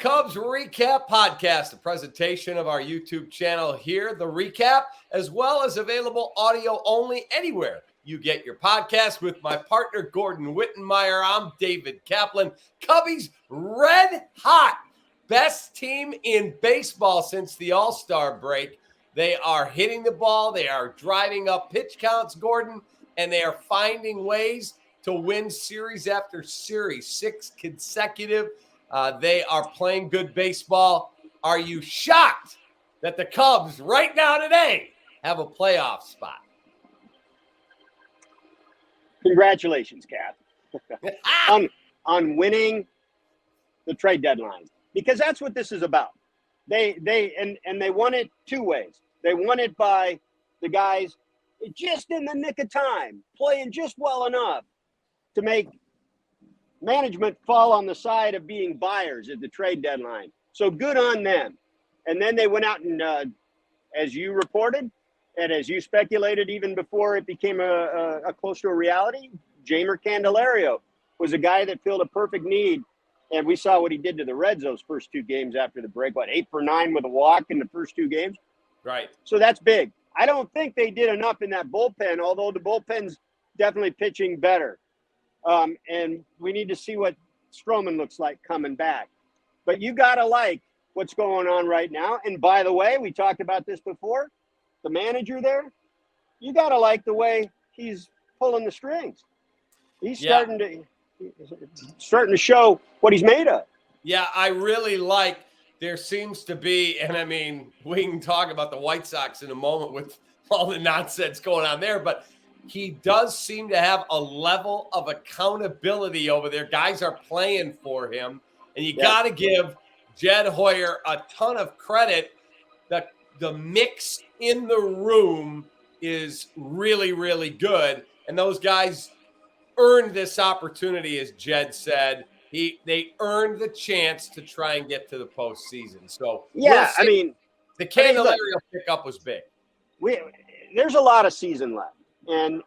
Cubs Recap Podcast, a presentation of our YouTube channel here, The Recap, as well as available audio only anywhere you get your podcast with my partner, Gordon Wittenmeyer. I'm David Kaplan. Cubbies red hot. Best team in baseball since the All-Star break. They are hitting the ball. They are driving up pitch counts, Gordon, and they are finding ways to win series after series, 6 consecutive. They are playing good baseball. Are you shocked that the Cubs right now today have a playoff spot? Congratulations, Cap, on winning the trade deadline, because that's what this is about. They won it 2 ways. They won it by the guys just in the nick of time, playing just well enough to make management fall on the side of being buyers at the trade deadline. So good on them. And then they went out and, as you reported, and as you speculated even before it became a close to a reality, Jeimer Candelario was a guy that filled a perfect need. And we saw what he did to the Reds those first 2 games after the break. 8 for 9 with a walk in the first 2 games? Right. So that's big. I don't think they did enough in that bullpen, although the bullpen's definitely pitching better. And we need to see what Stroman looks like coming back. But you got to like what's going on right now. And by the way, we talked about this before, the manager there, you got to like the way he's pulling the strings. He's starting to show what he's made of. Yeah, I really like there seems to be, and I mean, we can talk about the White Sox in a moment with all the nonsense going on there, but he does seem to have a level of accountability over there. Guys are playing for him, and you got to give Jed Hoyer a ton of credit. The mix in the room is really, really good, and those guys earned this opportunity, as Jed said. They earned the chance to try and get to the postseason. So I mean, the Candelario pickup was big. There's a lot of season left. And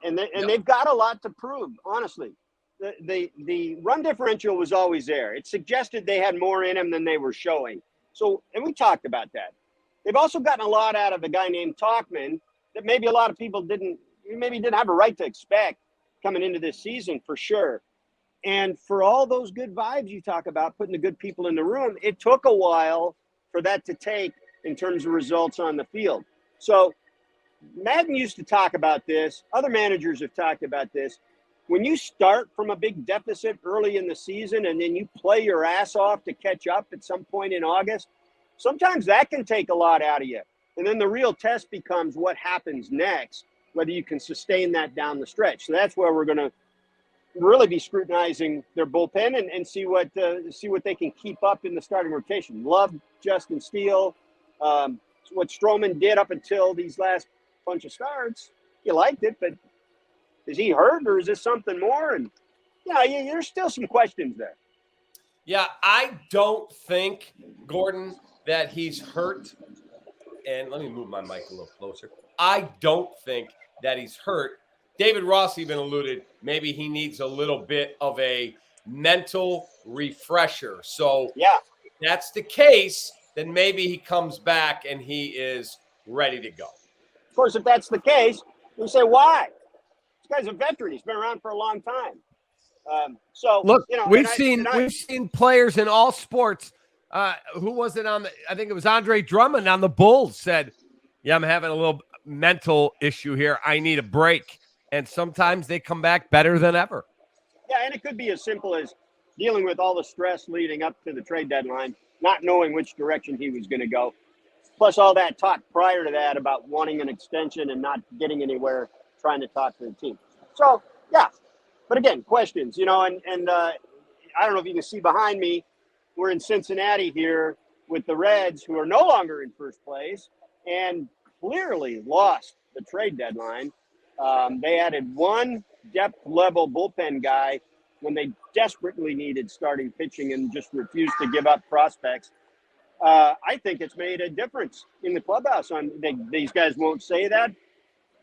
they've got a lot to prove, honestly. The run differential was always there. It suggested they had more in them than they were showing. So, and we talked about that. They've also gotten a lot out of a guy named Tauchman that maybe a lot of people didn't have a right to expect coming into this season, for sure. And for all those good vibes you talk about, putting the good people in the room, it took a while for that to take in terms of results on the field. So Madden used to talk about this. Other managers have talked about this. When you start from a big deficit early in the season and then you play your ass off to catch up at some point in August, sometimes that can take a lot out of you. And then the real test becomes what happens next, whether you can sustain that down the stretch. So that's where we're going to really be scrutinizing their bullpen and see what they can keep up in the starting rotation. Love Justin Steele. What Stroman did up until these last bunch of starts, you liked it, but is he hurt or is this something more? And there's still some questions there. Yeah, I don't think, Gordon, that he's hurt. And let me move my mic a little closer. I don't think that he's hurt. David Ross even alluded maybe he needs a little bit of a mental refresher. So if that's the case, then maybe he comes back and he is ready to go. Of course, if that's the case, you say, why? This guy's a veteran. He's been around for a long time. Look, we've seen players in all sports. Who was it on I think it was Andre Drummond on the Bulls said, I'm having a little mental issue here. I need a break. And sometimes they come back better than ever. Yeah, and it could be as simple as dealing with all the stress leading up to the trade deadline, not knowing which direction he was going to go, plus all that talk prior to that about wanting an extension and not getting anywhere, trying to talk to the team. So, but again, questions, and I don't know if you can see behind me, we're in Cincinnati here with the Reds, who are no longer in first place and clearly lost the trade deadline. They added one depth-level bullpen guy when they desperately needed starting pitching and just refused to give up prospects. I think it's made a difference in the clubhouse. These guys won't say that.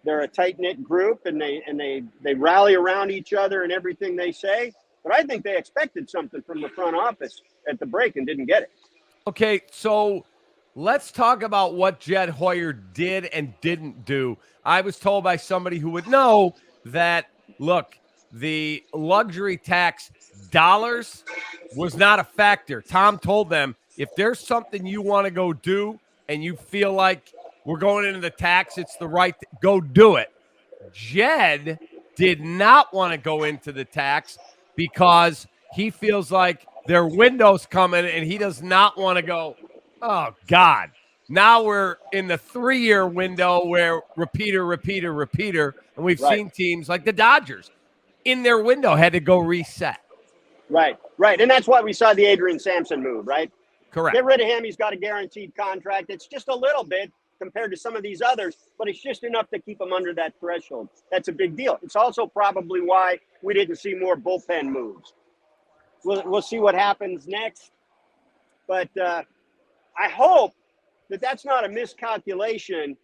They're a tight-knit group, and they rally around each other in everything they say. But I think they expected something from the front office at the break and didn't get it. Okay, so let's talk about what Jed Hoyer did and didn't do. I was told by somebody who would know that, look, the luxury tax dollars was not a factor. Tom told them, if there's something you want to go do and you feel like we're going into the tax, it's the right, go do it. Jed did not want to go into the tax because he feels like their window's coming and he does not want to go, oh, God. Now we're in the 3-year window where repeater. And we've Right. seen teams like the Dodgers in their window had to go reset. Right. And that's why we saw the Adrian Sampson move, right? Correct. Get rid of him. He's got a guaranteed contract. It's just a little bit compared to some of these others, but it's just enough to keep him under that threshold. That's a big deal. It's also probably why we didn't see more bullpen moves. We'll see what happens next. But I hope that that's not a miscalculation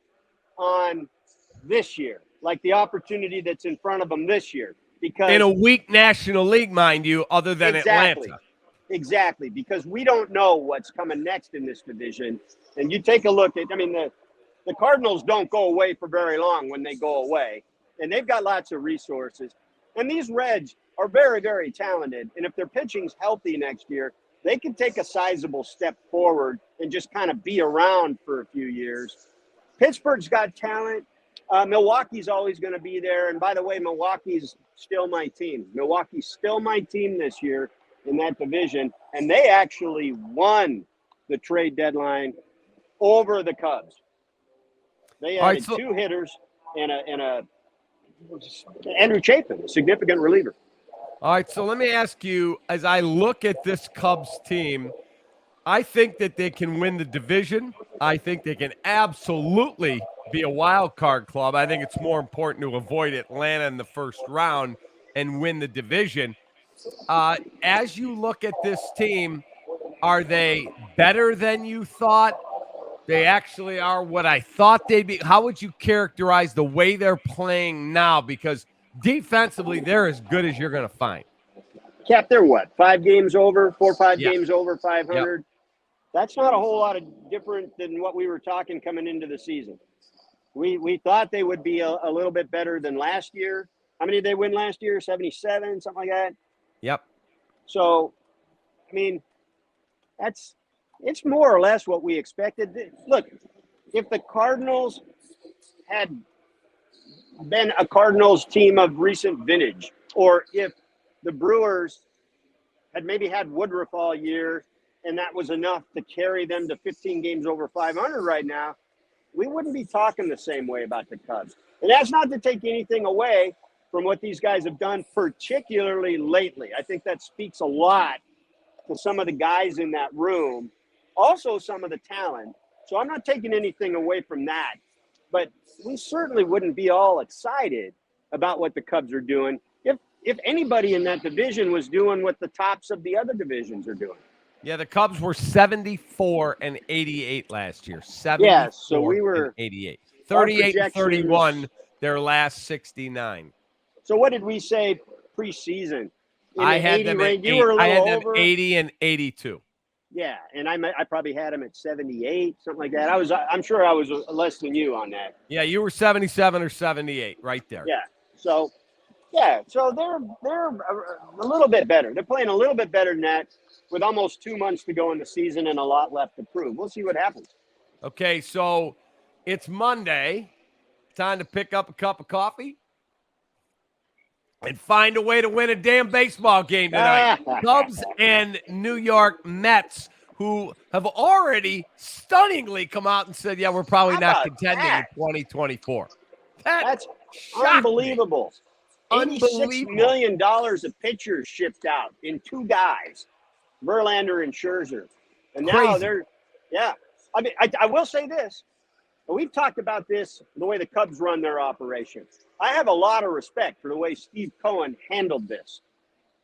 on this year, like the opportunity that's in front of them this year. Because in a weak National League, mind you, other than Atlanta. Exactly, because we don't know what's coming next in this division. And you take a look at, the Cardinals don't go away for very long when they go away. And they've got lots of resources. And these Reds are very, very talented. And if their pitching's healthy next year, they can take a sizable step forward and just kind of be around for a few years. Pittsburgh's got talent. Milwaukee's always going to be there. And by the way, Milwaukee's still my team. Milwaukee's still my team this year in that division. And they actually won the trade deadline over the Cubs. They added 2 hitters and a Andrew Chapin, a significant reliever. All right, so let me ask you, as I look at this Cubs team, I think that they can win the division. I think they can absolutely be a wild card club. I think it's more important to avoid Atlanta in the first round and win the division. As you look at this team, are they better than you thought? They actually are what I thought they'd be. How would you characterize the way they're playing now? Because defensively, they're as good as you're going to find. Cap, they're what? 5 games over, 4 or 5 games over 500. Yep. That's not a whole lot of different than what we were talking coming into the season. We thought they would be a little bit better than last year. How many did they win last year? 77, something like that? Yep. So, it's more or less what we expected. Look, if the Cardinals had been a Cardinals team of recent vintage, or if the Brewers had maybe had Woodruff all year and that was enough to carry them to 15 games over 500 right now, we wouldn't be talking the same way about the Cubs. And that's not to take anything away from what these guys have done, particularly lately. I think that speaks a lot to some of the guys in that room, also some of the talent. So I'm not taking anything away from that. But we certainly wouldn't be all excited about what the Cubs are doing if anybody in that division was doing what the tops of the other divisions are doing. Yeah, the Cubs were 74-88 last year. 74 so we were 88. 38-31 their last 69. So what did we say preseason? I had them at 80 and 82. Yeah, and I probably had them at 78, something like that. I'm sure I was less than you on that. Yeah, you were 77 or 78 right there. Yeah. So they're a little bit better. They're playing a little bit better than that with almost 2 months to go in the season and a lot left to prove. We'll see what happens. Okay, so it's Monday. Time to pick up a cup of coffee and find a way to win a damn baseball game tonight. Cubs and New York Mets, who have already stunningly come out and said, yeah, we're probably not contending in 2024. That's unbelievable. $86 million of pitchers shipped out in 2 guys, Verlander and Scherzer. And now I will say this. We've talked about this, the way the Cubs run their operation. I have a lot of respect for the way Steve Cohen handled this.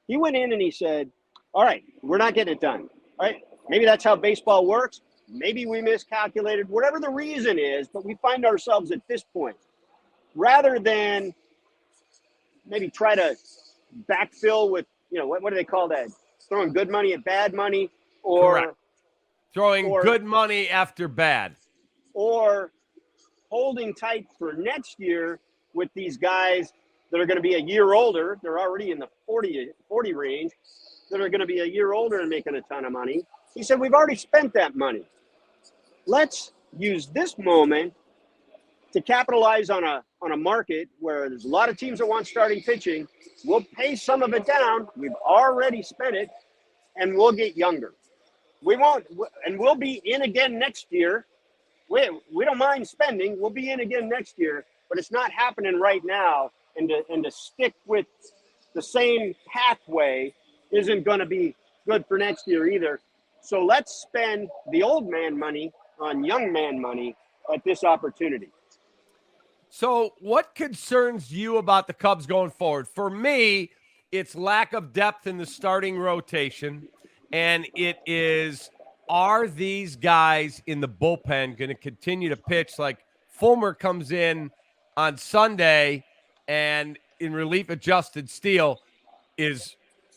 He went in and he said, all right, we're not getting it done. All right, maybe that's how baseball works. Maybe we miscalculated, whatever the reason is, but we find ourselves at this point. Rather than maybe try to backfill with, what do they call that? Throwing good money at bad money, or Correct. Throwing or good money after bad. or holding tight for next year with these guys that are going to be a year older. They're already in the 40 range, that are going to be a year older and making a ton of money. He said, we've already spent that money. Let's use this moment to capitalize on a market where there's a lot of teams that want starting pitching. We'll pay some of it down. We've already spent it, and we'll get younger. We won't, and we'll be in again next year. We don't mind spending. We'll be in again next year, but it's not happening right now. And to stick with the same pathway isn't going to be good for next year either. So let's spend the old man money on young man money at this opportunity. So what concerns you about the Cubs going forward? For me, it's lack of depth in the starting rotation, and it is, are these guys in the bullpen going to continue to pitch? Like Fulmer comes in on Sunday and in relief of Justin Steele is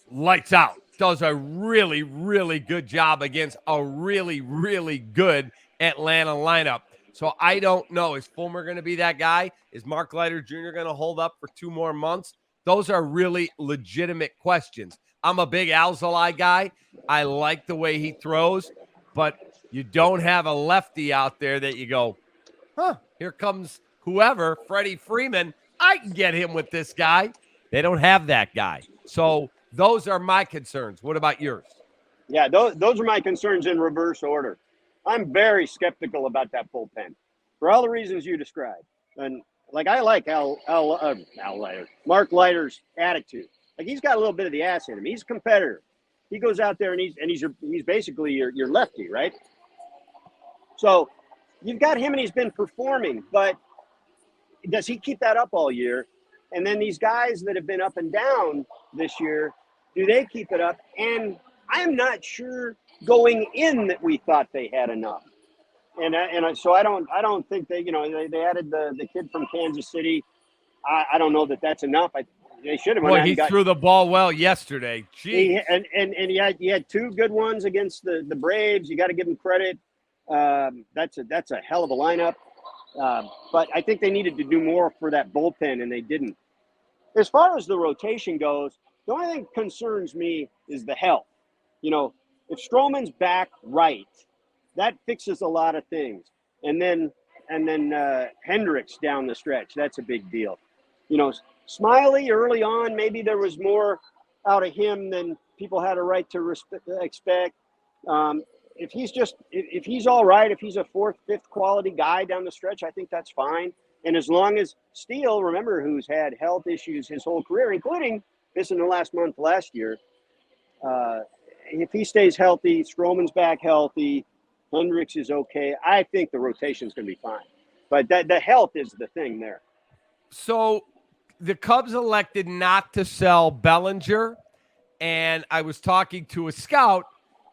lights out, does a really, really good job against a really, really good Atlanta lineup. So I don't know. Is Fulmer going to be that guy? Is Mark Leiter Jr. going to hold up for 2 more months? Those are really legitimate questions. I'm a big Alzolay guy. I like the way he throws, but you don't have a lefty out there that you go, here comes whoever, Freddie Freeman. I can get him with this guy. They don't have that guy. So those are my concerns. What about yours? Yeah, those are my concerns in reverse order. I'm very skeptical about that bullpen for all the reasons you described. And like, I like Mark Leiter's attitude. Like, he's got a little bit of the ass in him. He's a competitor. He goes out there and he's basically your lefty, right? So you've got him and he's been performing, but does he keep that up all year? And then these guys that have been up and down this year, do they keep it up? And I'm not sure going in that we thought they had enough. So I don't think they they added the kid from Kansas City. I don't know that that's enough. They should have. Boy, he threw the ball well yesterday. He had 2 good ones against the Braves. You got to give him credit. That's a hell of a lineup. But I think they needed to do more for that bullpen, and they didn't. As far as the rotation goes, the only thing that concerns me is the health. If Stroman's back right, that fixes a lot of things. And then Hendricks down the stretch, that's a big deal. Smiley early on, maybe there was more out of him than people had a right to expect. If he's all right, if he's a 4th, 5th quality guy down the stretch, I think that's fine. And as long as Steele, remember, who's had health issues his whole career, including this in the last month last year, if he stays healthy, Stroman's back healthy, Hendricks is okay, I think the rotation's going to be fine. But the health is the thing there. So the Cubs elected not to sell Bellinger, and I was talking to a scout,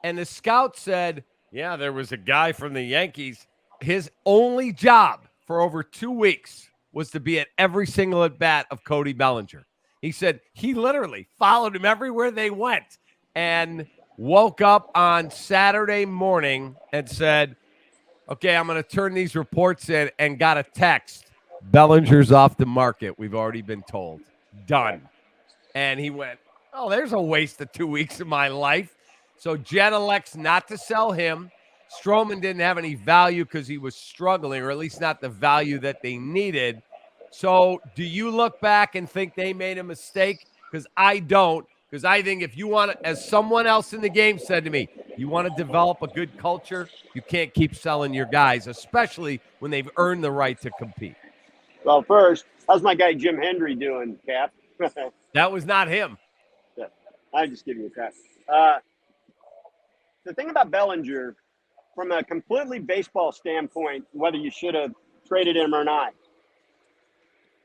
and the scout said, yeah, there was a guy from the Yankees. His only job for over 2 weeks was to be at every single at-bat of Cody Bellinger. He said he literally followed him everywhere they went and woke up on Saturday morning and said, okay, I'm going to turn these reports in, and got a text. Bellinger's off the market. We've already been told. Done. And he went, oh, there's a waste of 2 weeks of my life. So Jet elects not to sell him. Stroman didn't have any value because he was struggling, or at least not the value that they needed. So do you look back and think they made a mistake? Because I don't. Because I think if you want to, as someone else in the game said to me, you want to develop a good culture, you can't keep selling your guys, especially when they've earned the right to compete. Well, first, how's my guy Jim Hendry doing, Cap? That was not him. Yeah, I'm just giving you crap. The thing about Bellinger, from a completely baseball standpoint, whether you should have traded him or not,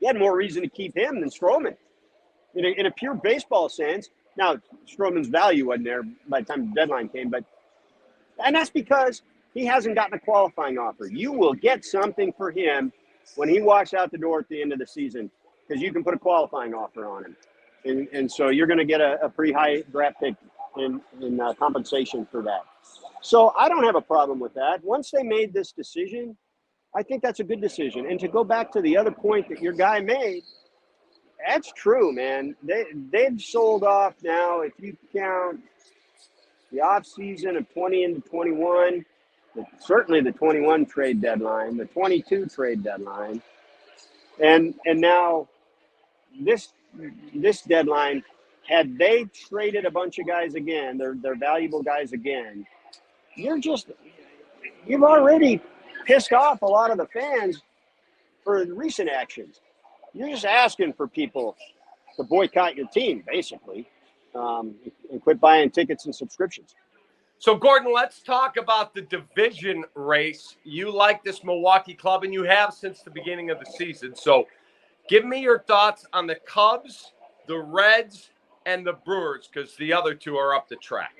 you had more reason to keep him than Stroman. In a pure baseball sense, now Stroman's value wasn't there by the time the deadline came, and that's because he hasn't gotten a qualifying offer. You will get something for him when he walks out the door at the end of the season, because you can put a qualifying offer on him. And so you're going to get a pretty high draft pick in compensation for that. So I don't have a problem with that. Once they made this decision, I think that's a good decision. And to go back to the other point that your guy made, that's true, man. They've sold off now, if you count the off season of 20 into 21, certainly the 21 trade deadline, the 22 trade deadline, and now this deadline. Had they traded a bunch of guys again, they're valuable guys again, you've already pissed off a lot of the fans for recent actions. You're just asking for people to boycott your team, basically, and quit buying tickets and subscriptions. So, Gordon, let's talk about the division race. You like this Milwaukee club, and you have since the beginning of the season. So give me your thoughts on the Cubs, the Reds, and the Brewers, because the other two are up the track.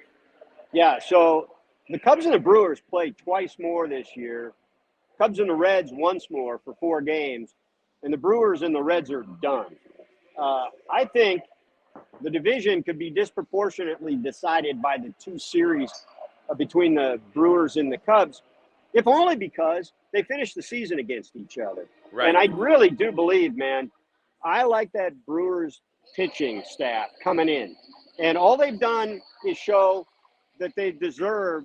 Yeah, so the Cubs and the Brewers played twice more this year. Cubs and the Reds once more for 4 games, and the Brewers and the Reds are done. I think the division could be disproportionately decided by the 2 series between the Brewers and the Cubs, if only because they finished the season against each other. Right. And I really do believe, man, I like that Brewers pitching staff coming in. And all they've done is show that they deserve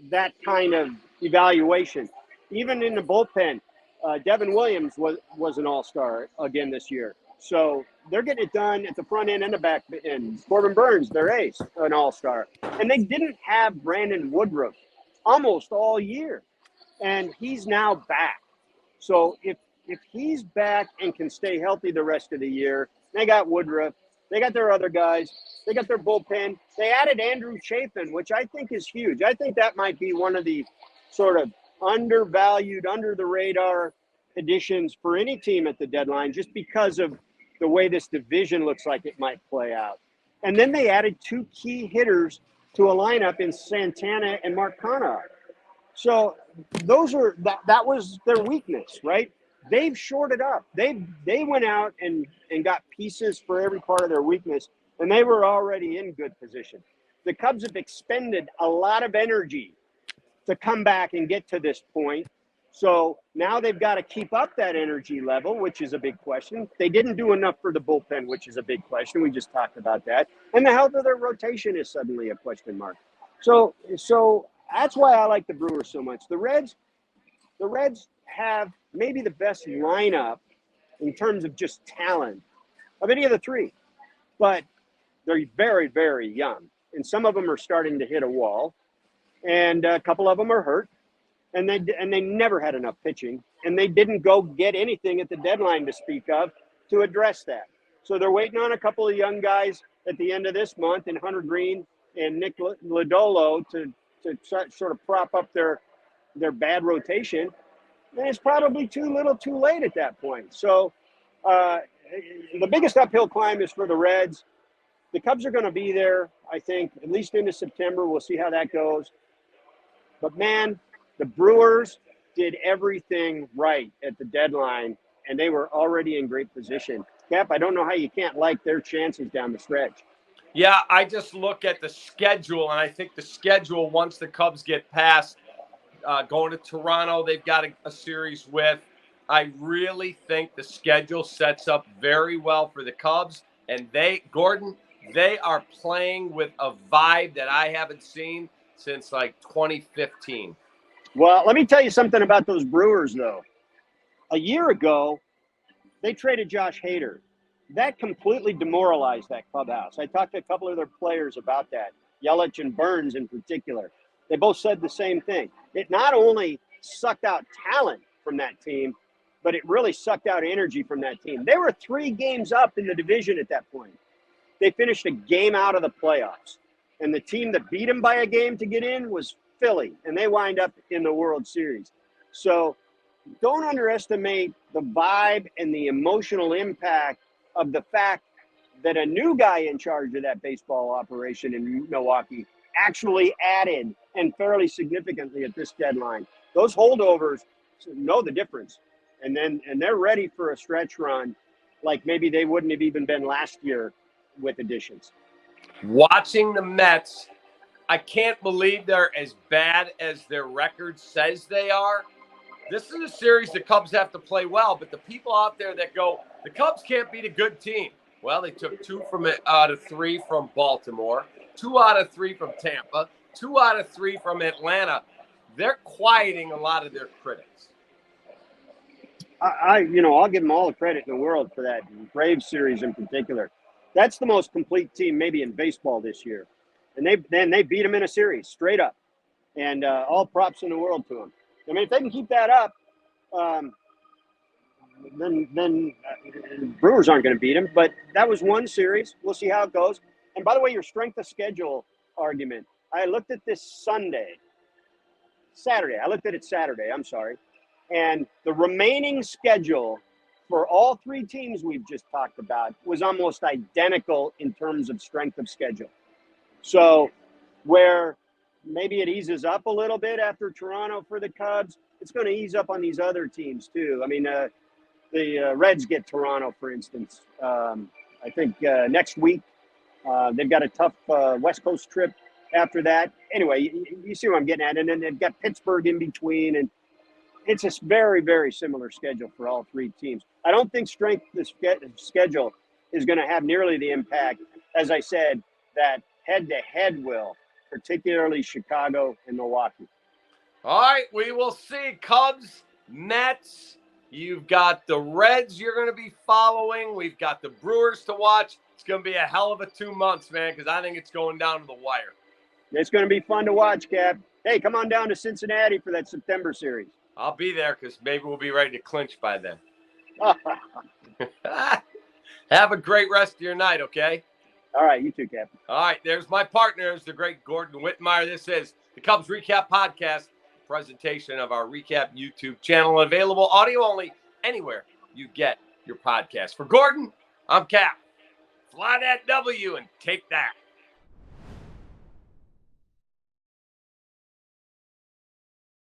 that kind of evaluation. Even in the bullpen, Devin Williams was an all-star again this year. So they're getting it done at the front end and the back end. Corbin Burns, their ace, an all-star. And they didn't have Brandon Woodruff almost all year. And he's now back. So if he's back and can stay healthy the rest of the year, they got Woodruff, they got their other guys, they got their bullpen. They added Andrew Chafin, which I think is huge. I think that might be one of the sort of undervalued, under the radar additions for any team at the deadline, just because of the way this division looks like it might play out. And then they added 2 key hitters to a lineup in Santana and Mark Conrad. So those are that was their weakness, right? They've shored it up. They went out and got pieces for every part of their weakness, and they were already in good position. The Cubs have expended a lot of energy to come back and get to this point. So now they've got to keep up that energy level, which is a big question. They didn't do enough for the bullpen, which is a big question. We just talked about that. And the health of their rotation is suddenly a question mark. So that's why I like the Brewers so much. The Reds have maybe the best lineup in terms of just talent of any of the 3, but they're very, very young. And some of them are starting to hit a wall, and a couple of them are hurt, and they never had enough pitching, and they didn't go get anything at the deadline to speak of to address that. So they're waiting on a couple of young guys at the end of this month, and Hunter Green and Nick Lodolo to sort of prop up their bad rotation. And it's probably too little too late at that point. So the biggest uphill climb is for the Reds. The Cubs are going to be there, I think, at least into September. We'll see how that goes. But, man, the Brewers did everything right at the deadline, and they were already in great position. Cap, I don't know how you can't like their chances down the stretch. Yeah, I just look at the schedule, and I think the schedule, once the Cubs get past going to Toronto, they've got a series with. I really think the schedule sets up very well for the Cubs. And Gordon, they are playing with a vibe that I haven't seen since like 2015. Well, let me tell you something about those Brewers, though. A year ago, they traded Josh Hader. That completely demoralized that clubhouse. I talked to a couple of their players about that, Yelich and Burns in particular. They both said the same thing. It not only sucked out talent from that team, but it really sucked out energy from that team. They were 3 games up in the division at that point. They finished a game out of the playoffs. And the team that beat them by a game to get in was Philly, and they wind up in the World Series. So don't underestimate the vibe and the emotional impact of the fact that a new guy in charge of that baseball operation in Milwaukee actually added, and fairly significantly at this deadline. Those holdovers know the difference, and they're ready for a stretch run like maybe they wouldn't have even been last year with additions. Watching the Mets, I can't believe they're as bad as their record says they are. This is a series the Cubs have to play well, but the people out there that go, the Cubs can't beat a good team. Well, they took 2 out of 3 from Baltimore, 2 out of 3 from Tampa, 2 out of 3 from Atlanta. They're quieting a lot of their critics. I'll give them all the credit in the world for that Braves series in particular. That's the most complete team maybe in baseball this year, and they beat them in a series straight up, and all props in the world to them. I mean, if they can keep that up, then Brewers aren't going to beat them. But that was one series. We'll see how it goes. And by the way, your strength of schedule argument, I looked at this Saturday. I looked at it Saturday. I'm sorry. And the remaining schedule for all 3 teams we've just talked about was almost identical in terms of strength of schedule. So where maybe it eases up a little bit after Toronto for the Cubs, it's going to ease up on these other teams too. I mean, the Reds get Toronto, for instance. I think next week. They've got a tough West Coast trip after that. Anyway, you see what I'm getting at. And then they've got Pittsburgh in between. And it's a very, very similar schedule for all 3 teams. I don't think strength of schedule is going to have nearly the impact, as I said, that head-to-head will, particularly Chicago and Milwaukee. All right, we will see. Cubs, Mets. You've got the Reds you're going to be following. We've got the Brewers to watch. It's going to be a hell of a 2 months, man, because I think it's going down to the wire. It's going to be fun to watch, Cap. Hey, come on down to Cincinnati for that September series. I'll be there because maybe we'll be ready to clinch by then. Have a great rest of your night, okay? All right, you too, Cap. All right, there's my partners, the great Gordon Wittenmeyer. This is the Cubs Recap Podcast, presentation of our Recap YouTube channel, available audio only anywhere you get your podcast. For Gordon, I'm Cap. Fly that W and take that.